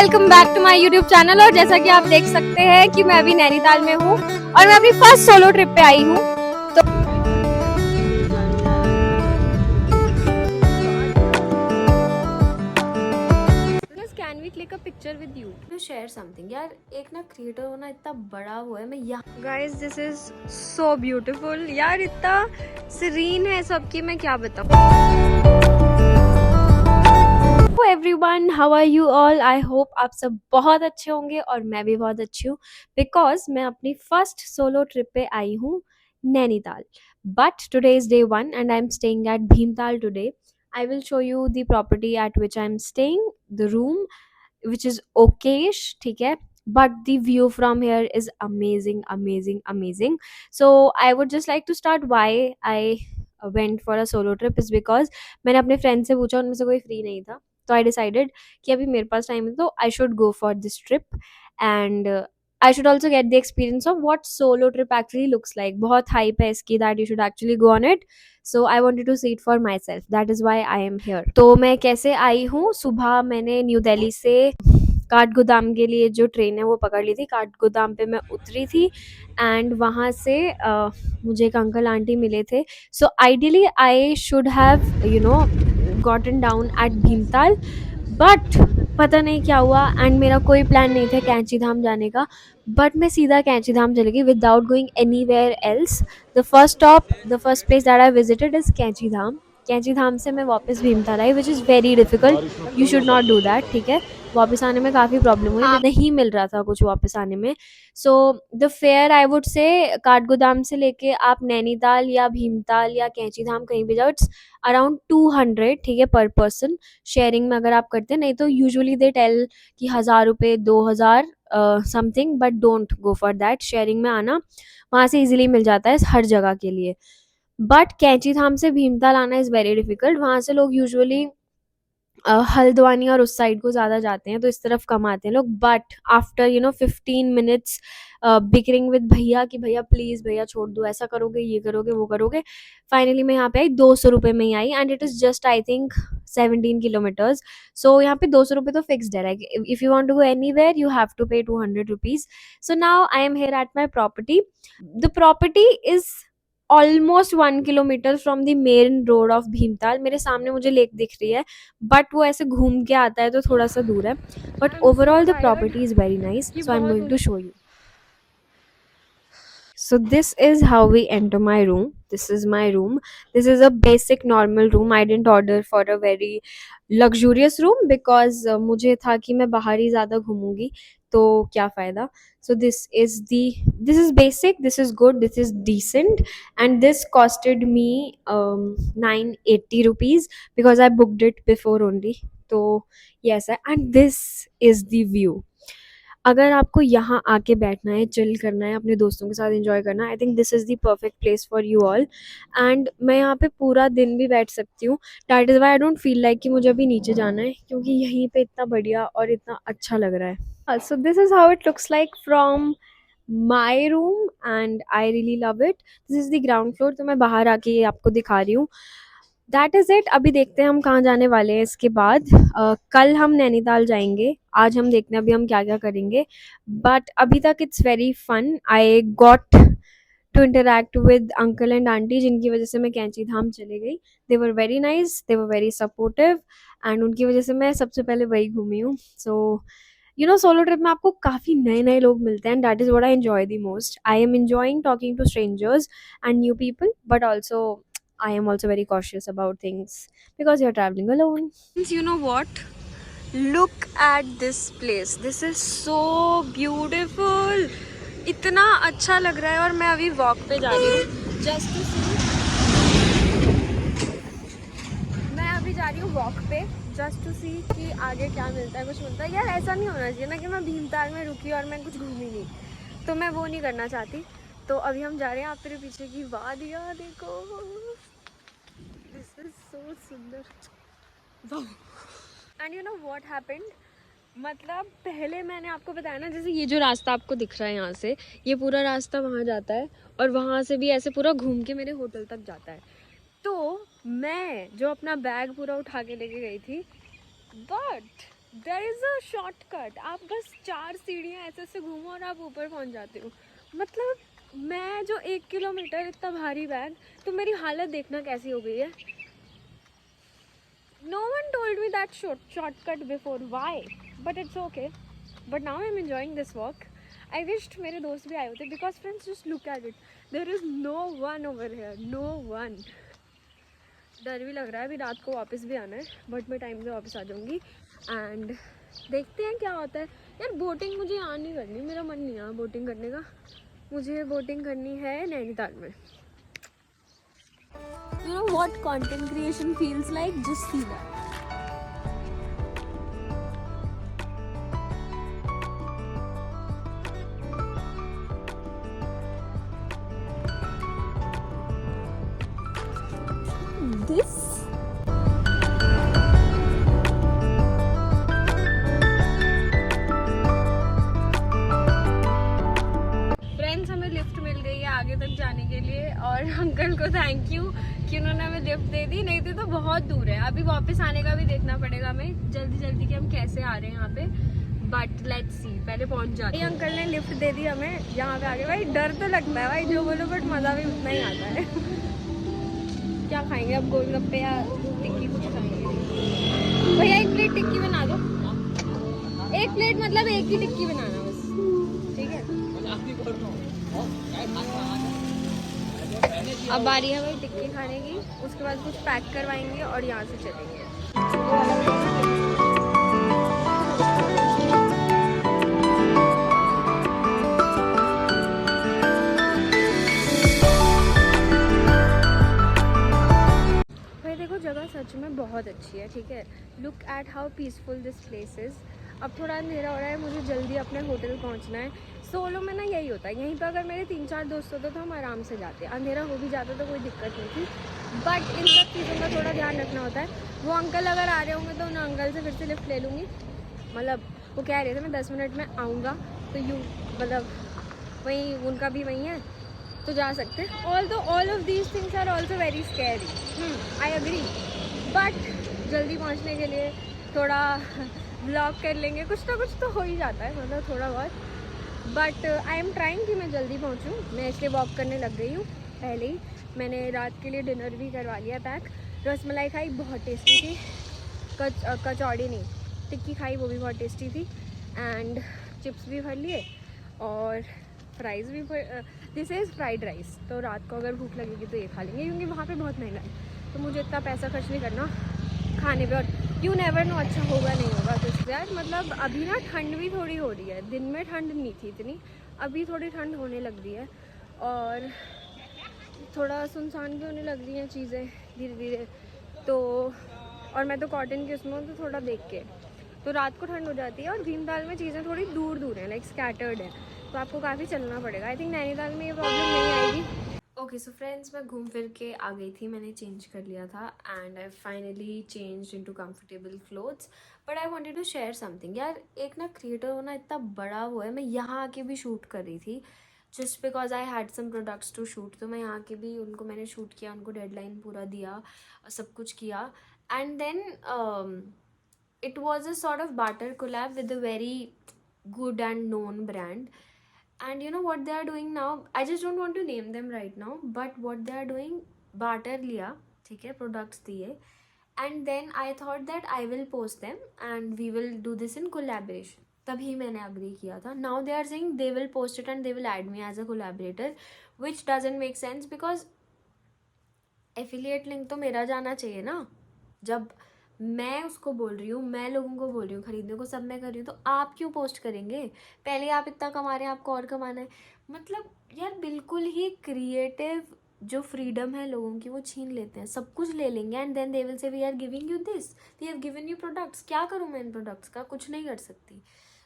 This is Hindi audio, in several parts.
Welcome back to my YouTube channel. और जैसा कि आप देख सकते हैं कि मैं अभी नैनीताल में हूँ और मैं अपनी फर्स्ट सोलो ट्रिप पे आई हूँ। तो can we click a picture with you to share something. यार एक ना क्रिएटर होना इतना बड़ा वो है। मैं यहाँ guys this is so beautiful यार, इतना सीरीन है सबकी, मैं क्या बताऊँ। Everyone, how are you all? I hope आप सब बहुत अच्छे होंगे और मैं भी बहुत अच्छी हूँ बिकॉज मैं अपनी फर्स्ट सोलो ट्रिप पे आई हूँ Nainital. But today is day 1 and I am staying at Bhimtal today. I will show you the property eight which I am staying, the room which is okayish, ठीक है, but the view from here is amazing, amazing, amazing. So I would just like to start why I went for a solo trip is because मैंने अपने फ्रेंड से पूछा, उनमें से कोई फ्री नहीं था, तो आई डिसाइडेड कि अभी मेरे पास टाइम है तो I should go for this trip and I should also get the experience of what solo trip actually looks like. बहुत hype है इसकी that you should actually go on it. So I wanted to see it for myself. That is why I am here. तो मैं कैसे आई हूँ? सुबह मैंने न्यू दिल्ली से काठगोदाम के लिए जो ट्रेन है वो पकड़ ली थी। काठगोदाम पे मैं उतरी थी एंड वहाँ से मुझे एक अंकल आंटी मिले थे। So ideally I should have gotten down at Bhimtal, but पता नहीं क्या हुआ एंड मेरा कोई प्लान नहीं था कैंची धाम जाने का, बट मैं सीधा कैंची धाम चली गई without going anywhere else. The first stop, the first place that I visited is Kainchi Dham. Kainchi Dham से मैं वापस भीमताल आई, which is very difficult, you should not do that, ठीक है। वापस आने में काफ़ी प्रॉब्लम हुई, नहीं मिल रहा था कुछ वापस आने में। So the fair I would say Kathgodam से लेके आप नैनीताल या भीमताल या कैंची धाम कहीं भी जाओ, इट्स अराउंड 200, ठीक है, पर पर्सन। शेयरिंग में अगर आप करते हैं, नहीं तो यूजुअली दे टेल कि 1000 रुपये 2000 something, but don't go for that. Sharing में आना, वहाँ से इजीली मिल जाता है हर जगह के लिए, बट कैंची धाम से भीमताल आना इज़ वेरी डिफिकल्ट। वहाँ से लोग यूजुअली हल्द्वानी और उस साइड को ज़्यादा जाते हैं, तो इस तरफ कम आते हैं लोग। But after 15 minutes bickering with भैया कि भैया प्लीज़ भैया छोड़ दो, ऐसा करोगे, ये करोगे, वो करोगे, फाइनली मैं यहाँ पे आई। 200 रुपये में ही आई and it is just I think 17 kilometres. So यहाँ पे 200 रुपये तो फिक्सड है। Like if you want to go anywhere you have to pay 200 rupees. So now I am here at my property. The property is almost 1 kilometre from the main road of Bhimtal. मेरे सामने मुझे लेक दिख रही है, बट वो ऐसे घूम के आता है तो थोड़ा सा दूर है, but overall the property is very nice. So I am going to show you. So this is how we enter my room. This is my room. This is a basic normal room. I didn't order for a very luxurious room because मुझे था कि मैं बाहर ही ज़्यादा घूमूंगी तो क्या फ़ायदा। So this is basic, this is good, this is decent, and this costed me 980 rupees because I booked it before only. तो yes, and this is the view. अगर आपको यहाँ आके बैठना है, चिल करना है, अपने दोस्तों के साथ एंजॉय करना है, I think this is the perfect place for you all. And मैं यहाँ पे पूरा दिन भी बैठ सकती हूँ। That is why I don't feel like कि मुझे अभी नीचे जाना है, क्योंकि यहीं पे इतना बढ़िया और इतना अच्छा लग रहा है। So this is how it looks like from my room and I really love it. This is the ground floor, तो मैं बाहर आके ये आपको दिखा रही हूँ। That is it. अभी देखते हैं हम कहाँ जाने वाले हैं इसके बाद। कल हम नैनीताल जाएंगे, आज हम देखते हैं अभी हम क्या क्या करेंगे, बट अभी तक it's very fun. I got to interact with uncle and aunty, जिनकी वजह से मैं कैंची धाम चली गई। They were very nice, they were very supportive, and उनकी वजह से मैं सबसे पहले वही घूमी हूँ। सो सोलो ट्रिप में आपको काफ़ी नए नए लोग मिलते हैं, that is what I enjoy the most. I am enjoying talking to strangers and new people, but also I am also very cautious about things because you're traveling alone. You know what? Look at this place. This is so beautiful. इतना अच्छा लग रहा है और मैं अभी वॉक पे जा रही हूँ जस्ट टू सी। मैं अभी जा रही हूँ वॉक पे जस्ट टू सी कि आगे क्या मिलता है, कुछ मिलता है। यार ऐसा नहीं होना चाहिए ना कि मैं भीमताल में रुकी और मैं कुछ घूमी नहीं, तो मैं वो नहीं करना चाहती। तो अभी हम जा रहे हैं, आप तेरे पीछे की वादियाँ देखो, दिस इज सो सुंदर। And you know what happened, मतलब पहले मैंने आपको बताया ना, जैसे ये जो रास्ता आपको दिख रहा है यहाँ से, ये पूरा रास्ता वहाँ जाता है और वहाँ से भी ऐसे पूरा घूम के मेरे होटल तक जाता है। तो मैं जो अपना बैग पूरा उठा के लेके गई थी, but there is a shortcut, आप बस 4 सीढ़ियाँ ऐसे ऐसे घूमो और आप ऊपर पहुंच जाते हो। मतलब मैं जो 1 किलोमीटर इतना भारी बैग, तो मेरी हालत देखना कैसी हो गई है। No one told me that shortcut before, why? But it's okay, but now I am enjoying this walk. I wished मेरे दोस्त भी आए होते, because friends just look at it, there is no one over here, no one. डर भी लग रहा है, अभी रात को वापस भी आना है, बट मैं टाइम से वापस आ जाऊँगी। एंड देखते हैं क्या होता है। यार बोटिंग मुझे यहाँ नहीं करनी, मेरा मन नहीं है बोटिंग करने का। मुझे बोटिंग करनी है नैनीताल में। You know what content creation feels like, just see that. This friends, हमें लिफ्ट मिल गई है आगे तक जाने के लिए, और अंकल को थैंक यू कि उन्होंने हमें लिफ्ट दे दी, नहीं तो बहुत दूर है। अभी वापस आने का भी देखना पड़ेगा हमें जल्दी जल्दी कि हम कैसे आ रहे हैं यहाँ पे, बट लेट्स सी, पहले पहुँच जाते हैं। अंकल ने लिफ्ट दे दी हमें यहाँ पे आगे। भाई डर तो लगता है भाई, जो बोलो, बट मज़ा भी उतना ही आता है। क्या खाएंगे अब, गोलगप्पे या टिक्की, कुछ खाएंगे? भैया एक प्लेट टिक्की बना दो। एक प्लेट मतलब एक ही टिक्की बनाना बस, ठीक है? अब बारी है भाई टिक्की खाने की, उसके बाद कुछ पैक करवाएंगे और यहाँ से चलेंगे। भाई देखो, जगह सच में बहुत अच्छी है, ठीक है? Look at how peaceful this place is. अब थोड़ा अंधेरा हो रहा है, मुझे जल्दी अपने होटल पहुंचना है। सोलो में ना यही होता है, यहीं पे अगर मेरे 3-4 दोस्त होते तो हम आराम से जाते, अंधेरा हो भी जाता तो कोई दिक्कत नहीं थी। बट इन सब चीज़ों का थोड़ा ध्यान रखना होता है। वो अंकल अगर आ रहे होंगे तो उन अंकल से फिर से लिफ्ट ले लूँगी। मतलब वो कह रहे थे मैं 10 मिनट में आऊँगा, तो यूँ मतलब वहीं उनका भी वहीं है, तो जा सकते हैं। All of these things are also very scary, I agree, but जल्दी पहुंचने के लिए थोड़ा ब्लॉग कर लेंगे, कुछ ना कुछ तो हो ही जाता है, मतलब थोड़ा बहुत। बट आई एम ट्राइंग कि मैं जल्दी पहुंचूं, मैं इसलिए वॉक करने लग गई हूँ पहले ही। मैंने रात के लिए डिनर भी करवा लिया पैक। रसमलाई खाई, बहुत टेस्टी थी। कचौड़ी नहीं, टिक्की खाई, वो भी बहुत टेस्टी थी। एंड चिप्स भी भर लिए और फ्राइज़ भी भर। This is fried rice. तो रात को अगर भूख लगेगी तो ये खा लेंगे, क्योंकि वहाँ पे बहुत महंगा है, तो मुझे इतना पैसा खर्च नहीं करना खाने पे। और यू नेवर नो, अच्छा होगा नहीं होगा कुछ। यार मतलब अभी ना ठंड भी थोड़ी हो रही है, दिन में ठंड नहीं थी इतनी, अभी थोड़ी ठंड होने लग रही है, और थोड़ा सुनसान भी होने लग रही हैं चीज़ें धीरे धीरे। तो और मैं तो कॉटन की उसमें हूँ, तो थोड़ा देख के, तो रात को ठंड हो जाती है। और भीमताल में चीज़ें थोड़ी दूर दूर हैं, लाइक स्कैटर्ड है, तो आपको काफ़ी चलना पड़ेगा। आई थिंक नैनीताल में ये प्रॉब्लम नहीं आएगी। ओके सो फ्रेंड्स, मैं घूम फिर के आ गई थी, मैंने चेंज कर लिया था, and I finally change into comfortable clothes. But I wanted to share something. यार एक ना क्रिएटर होना इतना बड़ा वो है, मैं यहाँ आके भी शूट कर रही थी just because I had some products to shoot. तो मैं यहाँ के भी उनको मैंने शूट किया, उनको डेडलाइन पूरा दिया, सब कुछ किया। And then it was a sort of barter collab with a very good and known brand. And you know what they are doing now, I just don't want to name them right now, but what they are doing, barter liya, ठीक है, products दिए, and then I thought that I will post them and we will do this in collaboration. तभी मैंने agree किया था. Now they are saying they will post it and they will add me as a collaborator, which doesn't make sense because affiliate link तो मेरा जाना चाहिए ना। जब मैं उसको बोल रही हूँ, मैं लोगों को बोल रही हूँ खरीदने को, सब मैं कर रही हूँ, तो आप क्यों पोस्ट करेंगे? पहले आप इतना कमा रहे हैं, आपको और कमाना है। मतलब यार बिल्कुल ही क्रिएटिव जो फ्रीडम है लोगों की वो छीन लेते हैं, सब कुछ ले लेंगे, and then they will say we are giving you this, we have given you products. क्या करूँ मैं इन प्रोडक्ट्स का? कुछ नहीं कर सकती।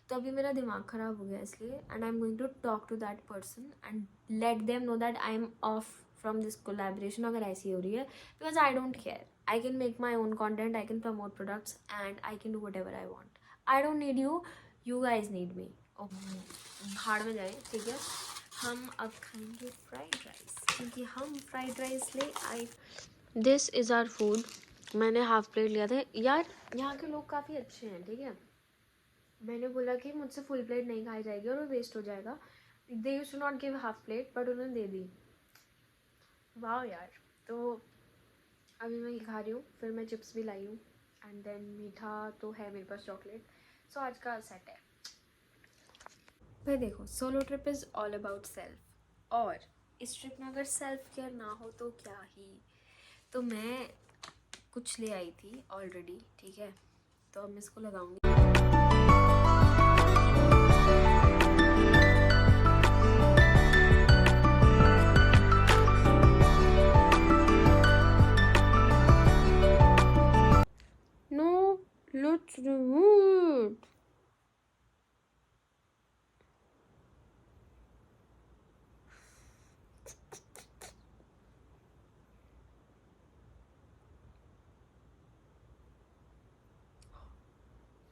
तो अभी मेरा दिमाग ख़राब हो गया इसलिए, and I am going to talk to that person and let them know that I am off from this collaboration, अगर ऐसी हो रही है, because I don't care. I can make my own content, I can promote products, and I can do whatever I want. I don't need you, you guys need me. Oh, भाड़ में जाए, ठीक है? हम अब खाएंगे फ्राइड राइस, क्योंकि हम फ्राइड राइस ले आए। This is our food. मैंने हाफ प्लेट लिया था। यार यहाँ के लोग काफ़ी अच्छे हैं, ठीक है? मैंने बोला कि मुझसे फुल प्लेट नहीं खाई जाएगी और वो वेस्ट हो जाएगा। They used to not give half plate but उन्होंने दे दी। वाह यार। तो अभी मैं ये खा रही हूँ, फिर मैं चिप्स भी लाई हूँ एंड देन मीठा तो है मेरे पास, चॉकलेट। सो आज का सेट है। भाई देखो, solo trip is all about self, और इस ट्रिप में अगर सेल्फ केयर ना हो तो क्या ही। तो मैं कुछ ले आई थी ऑलरेडी, ठीक है, तो अब मैं इसको लगाऊंगी। No, let's do it.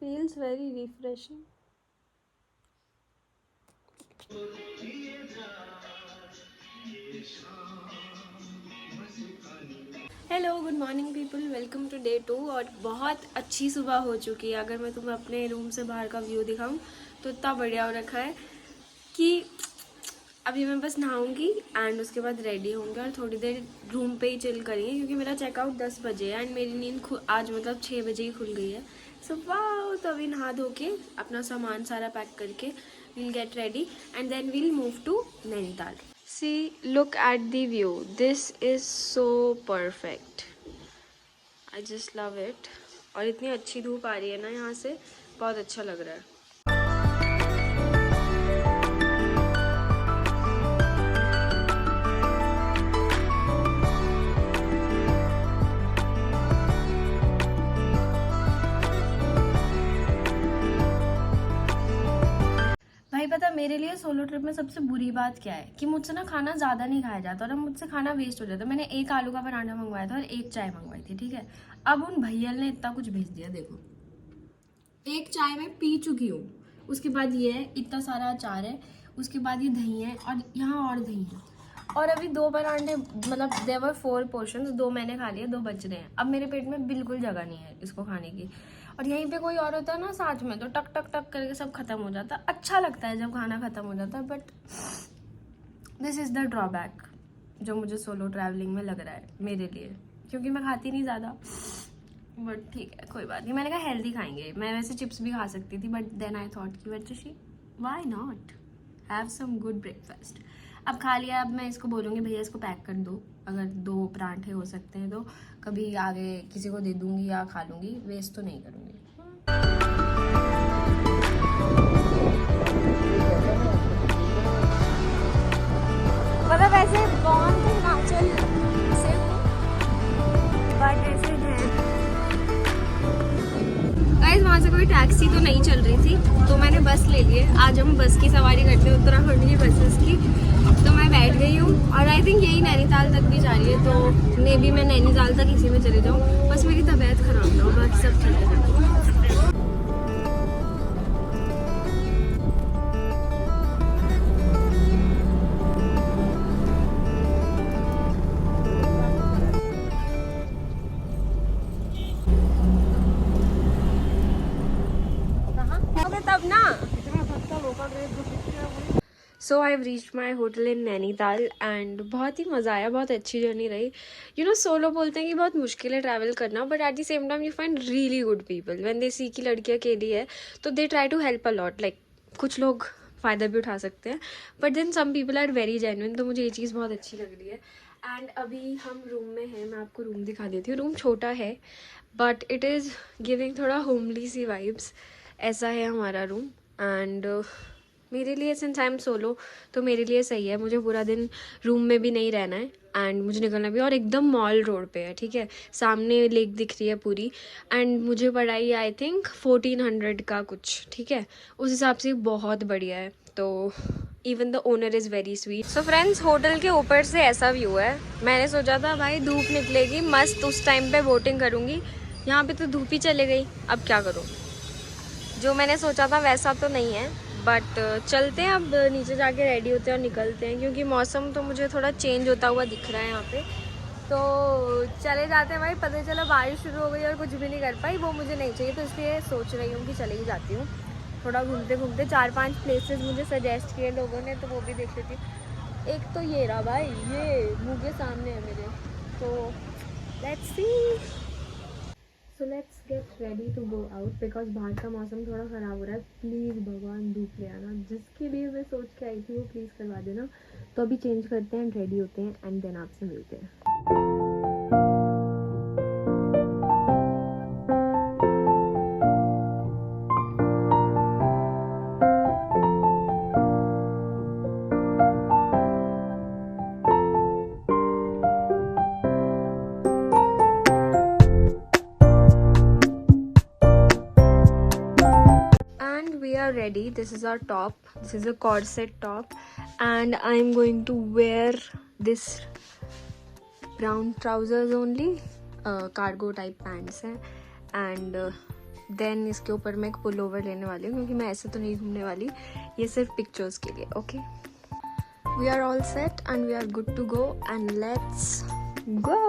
Feels very refreshing. Hello, good morning people, welcome to day 2। और बहुत अच्छी सुबह हो चुकी है। अगर मैं तुम्हें अपने रूम से बाहर का व्यू दिखाऊं तो इतना बढ़िया हो रखा है कि अभी मैं बस नहाऊंगी एंड उसके बाद रेडी होंगे और थोड़ी देर रूम पे ही चिल करेंगे, क्योंकि मेरा चेकआउट 10 बजे है एंड मेरी नींद आज मतलब 6 बजे ही खुल गई है। सो वाह, तो अभी नहा धो के अपना सामान सारा पैक करके we'll get ready and then we'll move to Nainital. See, look at the view. This is so perfect. I just love it. और इतनी अच्छी धूप आ रही है ना यहाँ से, बहुत अच्छा लग रहा है। भाई पता, मेरे लिए सोलो ट्रिप में सबसे बुरी बात क्या है कि मुझसे ना खाना ज़्यादा नहीं खाया जाता और अब मुझसे खाना वेस्ट हो जाता। मैंने एक आलू का पराठा मंगवाया था और एक चाय मंगवाई थी, ठीक है। अब उन भैया ने इतना कुछ भेज दिया, देखो, एक चाय मैं पी चुकी हूँ, उसके बाद ये है, इतना सारा अचार है, उसके बाद ये दही है और यहाँ और दही है, और अभी 2 पराठे, मतलब देवर 4 पोर्शंस, 2 मैंने खा लिए, 2 बच रहे हैं। अब मेरे पेट में बिल्कुल जगह नहीं है इसको खाने की। और यहीं पे कोई और होता है ना साथ में, तो टक टक टक करके सब खत्म हो जाता है। अच्छा लगता है जब खाना खत्म हो जाता है, but this is the drawback जो मुझे सोलो ट्रैवलिंग में लग रहा है मेरे लिए, क्योंकि मैं खाती नहीं ज़्यादा। बट ठीक है, कोई बात नहीं। मैंने कहा हेल्दी खाएंगे, मैं वैसे चिप्स भी खा सकती थी, बट देन आई थॉट कि वजह why not have some good breakfast. अब खा लिया, अब मैं इसको बोलूँगी भैया इसको पैक कर दो, अगर 2 पराठे हो सकते हैं तो कभी आगे किसी को दे दूँगी या खा लूँगी, वेस्ट तो नहीं करूँगी। मतलब वैसे बॉर्न तो हिमाचल से हूँ, बट ऐसे है गाइस, वहाँ से कोई टैक्सी तो नहीं चल रही थी, तो मैंने बस ले ली है। आज हम बस की सवारी करते हैं, उत्तराखंड की बसेस की। तो मैं बैठ गई हूँ और आई थिंक यही नैनीताल तक भी जा रही है, तो मे बी मैं नैनीताल तक इसी में चले जाऊँ, बस मेरी तबीयत खराब ना हो, बाकी सब ठीक है। तब ना so I have reached my hotel in Nainital and बहुत ही मज़ा आया, बहुत अच्छी जर्नी रही। यू नो, सोलो बोलते हैं कि बहुत मुश्किल है ट्रैवल करना, but at the same time you find really good people when they see कि लड़की अकेली है, तो they try to help a lot. Like कुछ लोग फ़ायदा भी उठा सकते हैं, but then some people are very genuine, तो मुझे ये चीज़ बहुत अच्छी लग रही है। एंड अभी हम रूम में हैं, मैं आपको रूम दिखा देती हूँ। रूम छोटा है बट इट इज़ गिविंग थोड़ा होमली सी वाइब्स, ऐसा है हमारा रूम। एंड मेरे लिए, सिंस आई एम सोलो, तो मेरे लिए सही है। मुझे पूरा दिन रूम में भी नहीं रहना है एंड मुझे निकलना भी, और एकदम मॉल रोड पे है, ठीक है, सामने लेक दिख रही है पूरी। एंड मुझे पड़ा ही आई थिंक 1400 का कुछ, ठीक है, उस हिसाब से बहुत बढ़िया है। तो even the owner is very sweet. So friends, hotel के ऊपर से ऐसा व्यू है। मैंने सोचा था भाई धूप निकलेगी मस्त, उस टाइम पे बोटिंग करूँगी, यहाँ पे तो धूप ही चले गई, अब क्या करूँ। जो मैंने सोचा था वैसा तो नहीं है, बट चलते हैं अब, नीचे जाके रेडी होते हैं और निकलते हैं, क्योंकि मौसम तो मुझे थोड़ा चेंज होता हुआ दिख रहा है यहाँ पे। तो चले जाते हैं भाई, पता चला बारिश शुरू हो गई और कुछ भी नहीं कर पाई, वो मुझे नहीं चाहिए, तो इसलिए सोच रही हूँ कि चले ही जाती हूँ। थोड़ा घूमते घूमते 4-5 प्लेसेस मुझे सजेस्ट किए लोगों ने, तो वो भी देख लेती। एक तो ये रहा भाई, ये मुँह के सामने है मेरे, तो let's see. So let's get ready to go out because बाहर का मौसम थोड़ा ख़राब हो रहा है। प्लीज़ भगवान धूप ले आना, जिसके लिए मैं सोच के आई थी वो प्लीज़ करवा देना। तो अभी चेंज करते हैं, रेडी होते हैं एंड देन आपसे मिलते हैं। We are ready. This is our top. This is a corset top and I'm going to wear this brown trousers only. Cargo type pants है and then इसके ऊपर मैं एक पुल ओवर लेने वाली हूँ क्योंकि मैं ऐसे तो नहीं घूमने वाली, ये सिर्फ पिक्चर्स के लिए। Okay, we are all set and we are good to go and let's go.